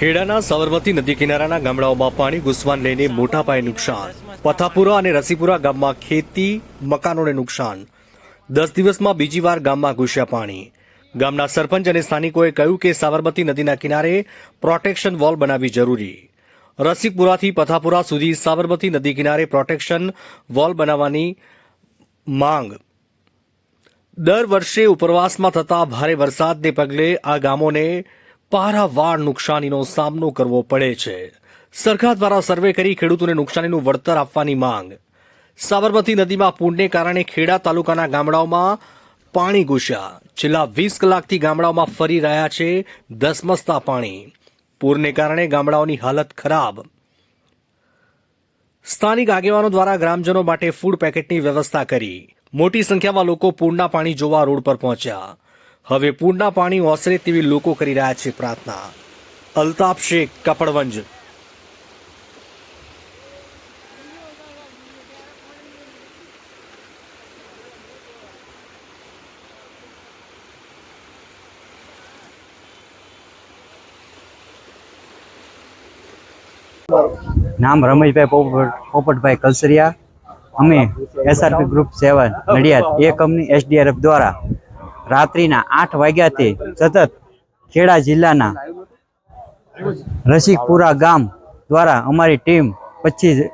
ખેડાના સાબરમતી નદી કિનારાના ગામડાઓમાં પાણી ઘૂસવાને લઈને મોટા પાયે નુકસાન. પથાપુરા અને રસીપુરા ગામમાં ખેતી મકાનોને નુકસાન. 10 દિવસમાં બીજી વાર ગામમાં ઘૂસ્યા પાણી. ગામના સરપંચ અને સ્થાનિકોએ કહ્યું કે સાબરમતી નદીના કિનારે પ્રોટેક્શન વોલ બનાવવી જરૂરી. રસીપુરાથી પથાપુરા સુધી સાબરમતી નદી કિનારે પ્રોટેક્શન વોલ બનાવવાની માંગ. દર વર્ષે ઉપરવાસમાં થતા ભારે વરસાદને પગલે આ ગામોને પારાવાર નુકસાનીનો સામનો કરવો પડે છે. સરકાર દ્વારા સર્વે કરી ખેડૂતોને નુકસાનીનું વળતર આપવાની માંગ. સાબરમતી નદીમાં પૂરને કારણે ખેડા તાલુકાના ગામડાઓમાં પાણી ઘૂસ્યા. છેલ્લા 20 કલાકથી ગામડાઓમાં ફરી રહ્યા છે ધસમસતા પાણી. પૂરને કારણે ગામડાઓની હાલત ખરાબ. સ્થાનિક આગેવાનો દ્વારા ગ્રામજનો માટે ફૂડ પેકેટની વ્યવસ્થા કરી. મોટી સંખ્યામાં લોકો પૂરના પાણી જોવા રોડ પર પહોંચ્યા. હવે પૂરના પાણી ઓસરે તેવી લોકો કરી રહ્યા છે પ્રાર્થના. અલ્તાફ શેખ, કપડવંજ. નામ રમેશભાઈ પોપટભાઈ કલસરિયા. અમે SRP ગ્રુપ 7 નડિયાદ એ કંપની SDRF દ્વારા રાત્રિના 8 વાગ્યાથી સતત ખેડા જિલ્લાના રસિકપુરા ગામ દ્વારા અમારી ટીમ 25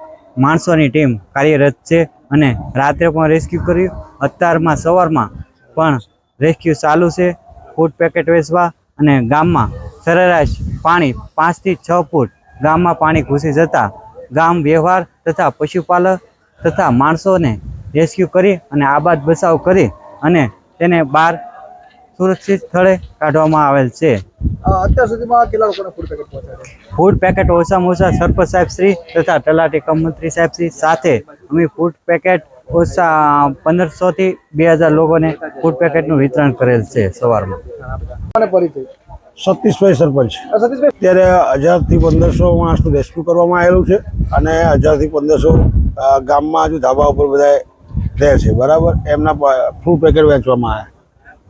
માણસોની ટીમ કાર્યરત છે અને રાત્રે પણ રેસ્ક્યુ કર્યું. અત્યારમાં સવારમાં પણ રેસ્ક્યુ ચાલુ છે. ફૂડ પેકેટ વેચવા અને ગામમાં સરેરાશ પાણી 5 થી 6 ફૂટ ગામમાં પાણી ઘૂસી જતા ગામ વ્યવહાર તથા પશુપાલક તથા માણસોને રેસ્ક્યુ કરી અને આબાદ બચાવ કરી અને તેને બહાર સુરક્ષિત સ્થળે કાઢવામાં આવેલ છે. અત્યાર સુધીમાં કેટલા લોકોને ફૂડ પેકેટ પહોંચાડે? ફૂડ પેકેટ ઓછામાં ઓછા સરપંચ સાહેબ શ્રી તથા તલાટી કમ મંત્રી સાહેબ શ્રી સાથે અમે ફૂડ પેકેટ ઓછા 1500 થી 2000 લોકોને ફૂડ પેકેટનું વિતરણ કરેલ છે. સવારમાં સતીશભાઈ સરપંચ. અત્યારે 1000 થી 1500 માણસનું રેસ્ક્યુ કરવામાં આવેલું છે અને 1000 થી 1500 ગામમાં હજુ ધાબા ઉપર બધા રહે છે. બરાબર, એમના ફૂડ પેકેટ વેચવામાં આવ્યા.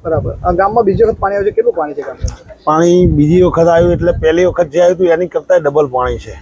બરાબર. ગામમાં બીજી વખત પાણી આવ્યું છે, કેટલું પાણી છે ગામમાં? પાણી બીજી વખત આવ્યું એટલે પહેલી વખત જે આવ્યું હતું એની કરતાં ડબલ પાણી છે.